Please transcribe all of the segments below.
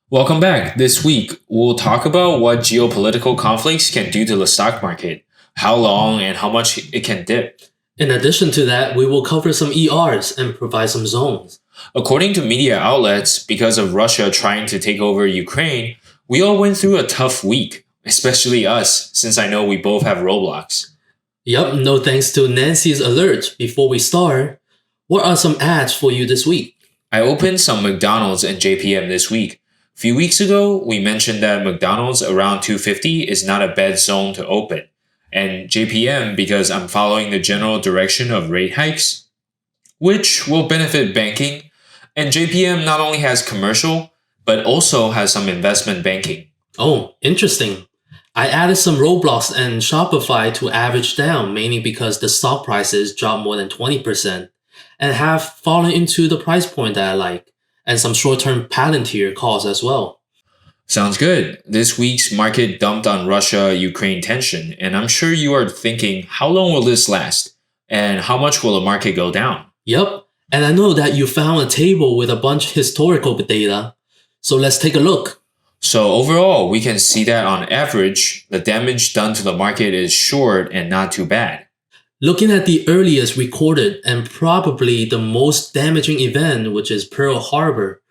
Welcome back. This week, we'll talk about what geopolitical conflicts can do to the stock market, how long and how much it can dip. In addition to that, we will cover some ERs and provide some zones. According to media outlets, because of Russia trying to take over Ukraine, we all went through a tough week, especially us, since I know we both have Roblox. Yup, no thanks to Nancy's alert. Before we start, what are some ads for you this week? I opened some McDonald's and JPM this week. A few weeks ago, we mentioned that McDonald's around 250 is not a bad zone to open, and JPM because I'm following the general direction of rate hikes, which will benefit banking, and JPM not only has commercial, but also has some investment banking. Oh, interesting. I added some Roblox and Shopify to average down, mainly because the stock prices dropped more than 20% and have fallen into the price point that I like, and some short-term Palantir calls as well. Sounds good. This week's market dumped on Russia-Ukraine tension, and I'm sure you are thinking, how long will this last? And how much will the market go down? Yup, and I know that you found a table with a bunch of historical data, so let's take a look. So overall, we can see that on average, the damage done to the market is short and not too bad. Looking at the earliest recorded and probably the most damaging event, which is Pearl Harbor,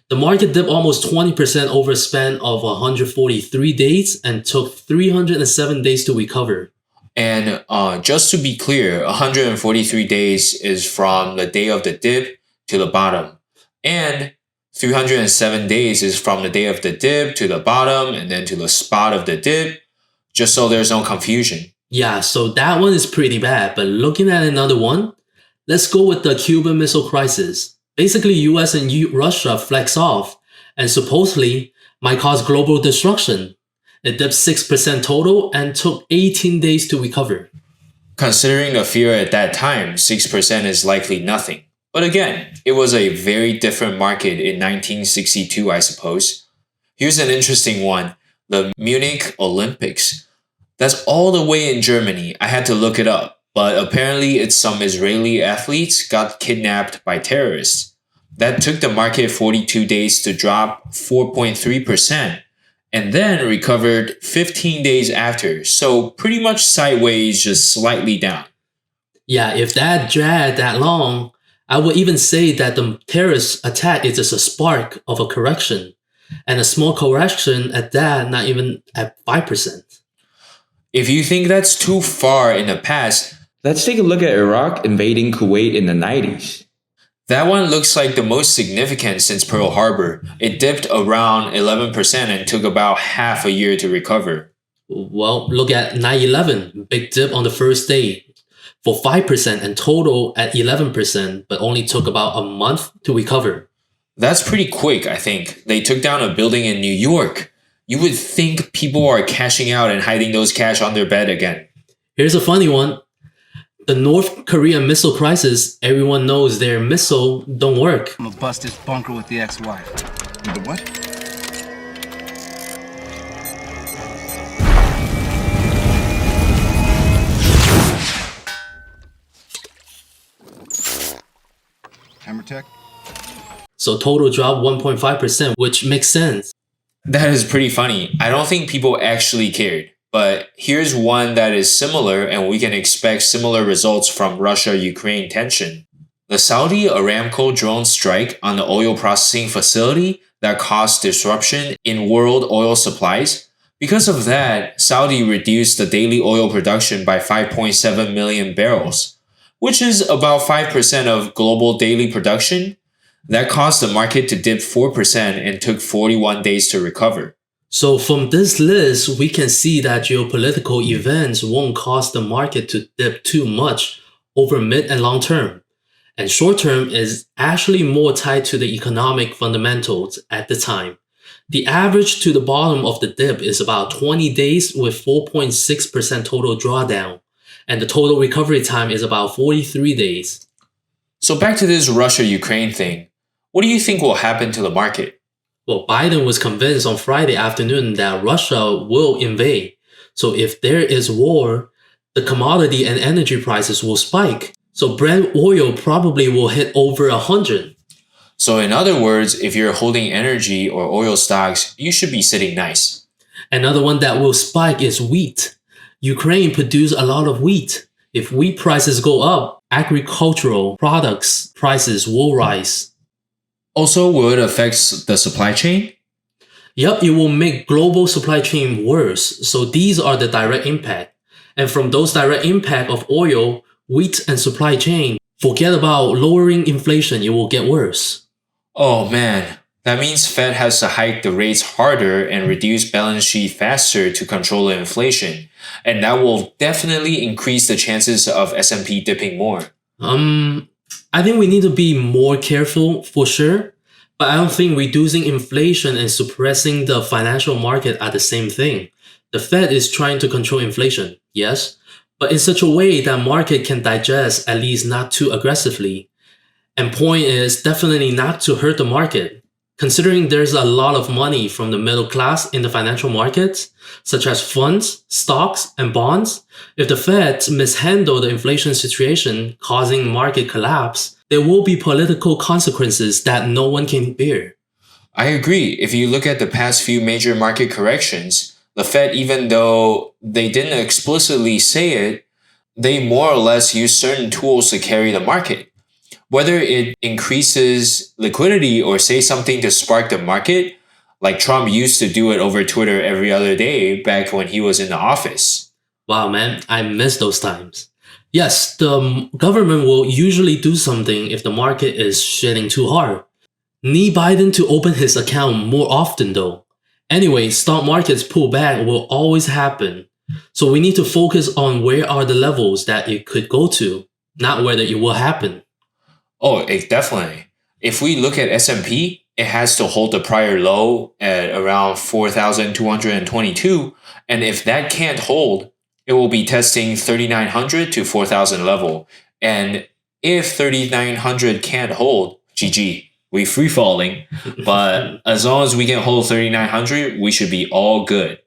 the market dipped almost 20% over a span of 143 days and took 307 days to recover. And just to be clear, 143 days is from the day of the dip to the bottom. And 307 days is from the day of the dip to the bottom and then to the spot of the dip, just so there's no confusion. Yeah, so that one is pretty bad, but looking at another one, let's go with the Cuban Missile Crisis. Basically, US and Russia flex off and supposedly might cause global destruction. It dipped 6% total and took 18 days to recover. Considering the fear at that time, 6% is likely nothing. But again, it was a very different market in 1962, I suppose. Here's an interesting one, the Munich Olympics. That's all the way in Germany. I had to look it up, but apparently it's some Israeli athletes got kidnapped by terrorists. That took the market 42 days to drop 4.3%, and then recovered 15 days after, so pretty much sideways, just slightly down. Yeah, if that dragged that long, I would even say that the terrorist attack is just a spark of a correction, and a small correction at that, not even at 5%. If you think that's too far in the past, let's take a look at Iraq invading Kuwait in the 90s. That one looks like the most significant since Pearl Harbor. It dipped around 11% and took about half a year to recover. Well, look at 9/11, big dip on the first day for 5% and total at 11%, but only took about a month to recover. That's pretty quick, I think. They took down a building in New York. You would think people are cashing out and hiding those cash on their bed again. Here's a funny one. The North Korean missile crisis, everyone knows their missile don't work. I'm gonna bust this bunker with the ex-wife. With the what? Hammer tech? So total drop 1.5%, which makes sense. That is pretty funny. I don't think people actually cared. But here's one that is similar and we can expect similar results from Russia-Ukraine tension. The Saudi Aramco drone strike on the oil processing facility that caused disruption in world oil supplies. Because of that, Saudi reduced the daily oil production by 5.7 million barrels, which is about 5% of global daily production. That caused the market to dip 4% and took 41 days to recover. So from this list, we can see that geopolitical events won't cause the market to dip too much over mid and long term. And short term is actually more tied to the economic fundamentals at the time. The average to the bottom of the dip is about 20 days with 4.6% total drawdown. And the total recovery time is about 43 days. So back to this Russia-Ukraine thing. What do you think will happen to the market? Well, Biden was convinced on Friday afternoon that Russia will invade. So if there is war, the commodity and energy prices will spike. So Brent oil probably will hit over 100. So in other words, if you're holding energy or oil stocks, you should be sitting nice. Another one that will spike is wheat. Ukraine produces a lot of wheat. If wheat prices go up, agricultural products prices will rise. Also, will it affect the supply chain? Yep, it will make global supply chain worse. So these are the direct impact. And from those direct impact of oil, wheat, and supply chain, forget about lowering inflation, it will get worse. Oh man, that means Fed has to hike the rates harder and reduce balance sheet faster to control the inflation. And that will definitely increase the chances of S&P dipping more. I think we need to be more careful for sure, but I don't think reducing inflation and suppressing the financial market are the same thing. The Fed is trying to control inflation, yes, but in such a way that market can digest, at least not too aggressively. And point is definitely not to hurt the market. Considering there's a lot of money from the middle class in the financial markets, such as funds, stocks, and bonds, if the Fed mishandle the inflation situation causing market collapse, there will be political consequences that no one can bear. I agree. If you look at the past few major market corrections, the Fed, even though they didn't explicitly say it, they more or less use certain tools to carry the market. Whether it increases liquidity or say something to spark the market, like Trump used to do it over Twitter every other day back when he was in the office. Wow, man, I miss those times. Yes, the government will usually do something if the market is shitting too hard. Need Biden to open his account more often though. Anyway, stock markets pull back will always happen. So we need to focus on where are the levels that it could go to, not whether it will happen. Oh, definitely. If we look at S&P, it has to hold the prior low at around 4,222. And if that can't hold, it will be testing 3,900 to 4,000 level. And if 3,900 can't hold, GG, we free falling. But as long as we can hold 3,900, we should be all good.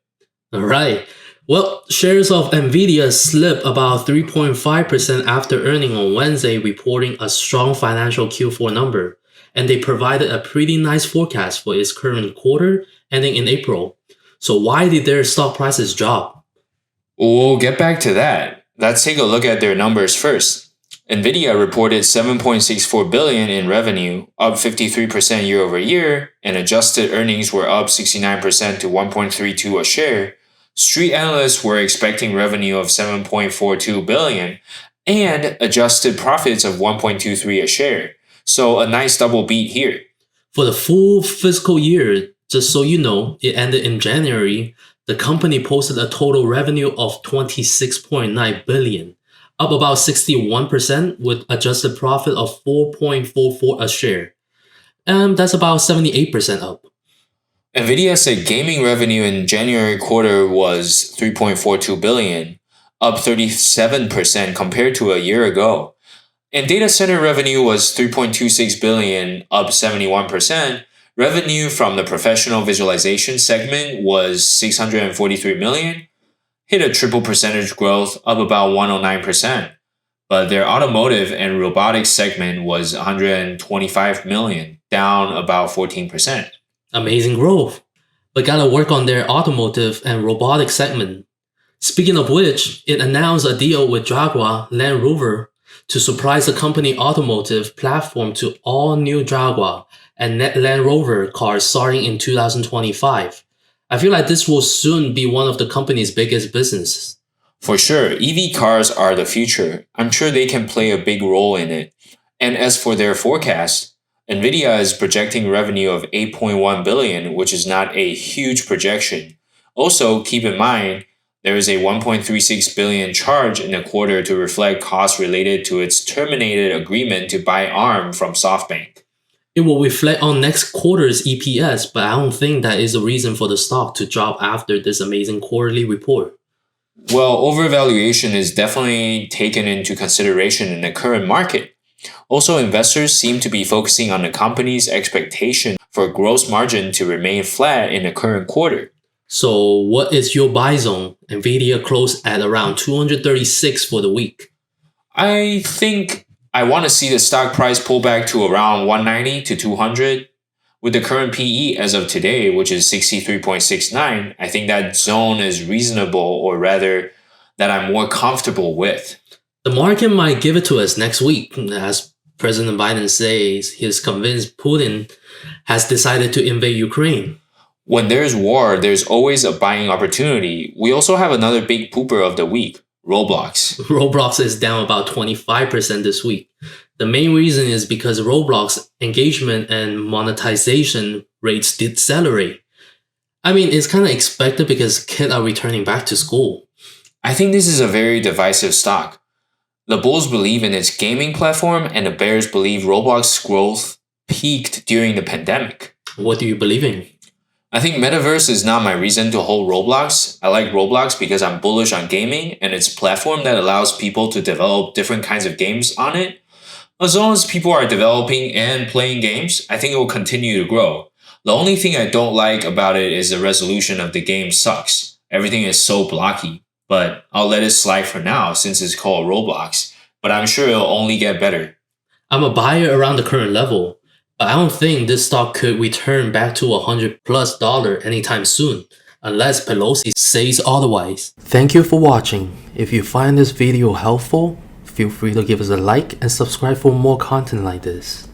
All right. Well, shares of NVDA slipped about 3.5% after earning on Wednesday, reporting a strong financial Q4 number, and they provided a pretty nice forecast for its current quarter ending in April. So why did their stock prices drop? We'll get back to that. Let's take a look at their numbers first. NVIDIA reported $7.64 billion in revenue, up 53% year over year, and adjusted earnings were up 69% to $1.32 a share. Street analysts were expecting revenue of $7.42 billion and adjusted profits of $1.23 a share. So a nice double beat here. For the full fiscal year, just so you know, it ended in January, the company posted a total revenue of $26.9 billion, up about 61% with adjusted profit of $4.44 a share. And that's about 78% up. NVIDIA said gaming revenue in January quarter was $3.42 billion, up 37% compared to a year ago. And data center revenue was $3.26 billion, up 71%. Revenue from the professional visualization segment was $643 million, hit a triple percentage growth, up about 109%. But their automotive and robotics segment was $125 million, down about 14%. Amazing growth, but gotta work on their automotive and robotics segment. Speaking of which, it announced a deal with Jaguar Land Rover to surprise the company automotive platform to all new Jaguar and Land Rover cars starting in 2025. I feel like this will soon be one of the company's biggest businesses. For sure, EV cars are the future. I'm sure they can play a big role in it. And as for their forecast, NVIDIA is projecting revenue of $8.1 billion, which is not a huge projection. Also, keep in mind, there is a $1.36 billion charge in the quarter to reflect costs related to its terminated agreement to buy ARM from SoftBank. It will reflect on next quarter's EPS, but I don't think that is a reason for the stock to drop after this amazing quarterly report. Well, overvaluation is definitely taken into consideration in the current market. Also, investors seem to be focusing on the company's expectation for gross margin to remain flat in the current quarter. So what is your buy zone? NVIDIA closed at around 236 for the week. I think I want to see the stock price pull back to around 190 to 200. With the current PE as of today, which is 63.69, I think that zone is reasonable, or rather, that I'm more comfortable with. The market might give it to us next week, as President Biden says he's convinced Putin has decided to invade Ukraine. When there's war, there's always a buying opportunity. We also have another big pooper of the week, Roblox. Roblox is down about 25% this week. The main reason is because Roblox engagement and monetization rates decelerate. I mean, it's kind of expected because kids are returning back to school. I think this is a very divisive stock. The bulls believe in its gaming platform, and the bears believe Roblox's growth peaked during the pandemic. What do you believe in? I think Metaverse is not my reason to hold Roblox. I like Roblox because I'm bullish on gaming, and it's a platform that allows people to develop different kinds of games on it. As long as people are developing and playing games, I think it will continue to grow. The only thing I don't like about it is the resolution of the game sucks. Everything is so blocky. But I'll let it slide for now since it's called Roblox. But I'm sure it'll only get better. I'm a buyer around the current level, but I don't think this stock could return back to $100+ anytime soon, unless Pelosi says otherwise. Thank you for watching. If you find this video helpful, feel free to give us a like and subscribe for more content like this.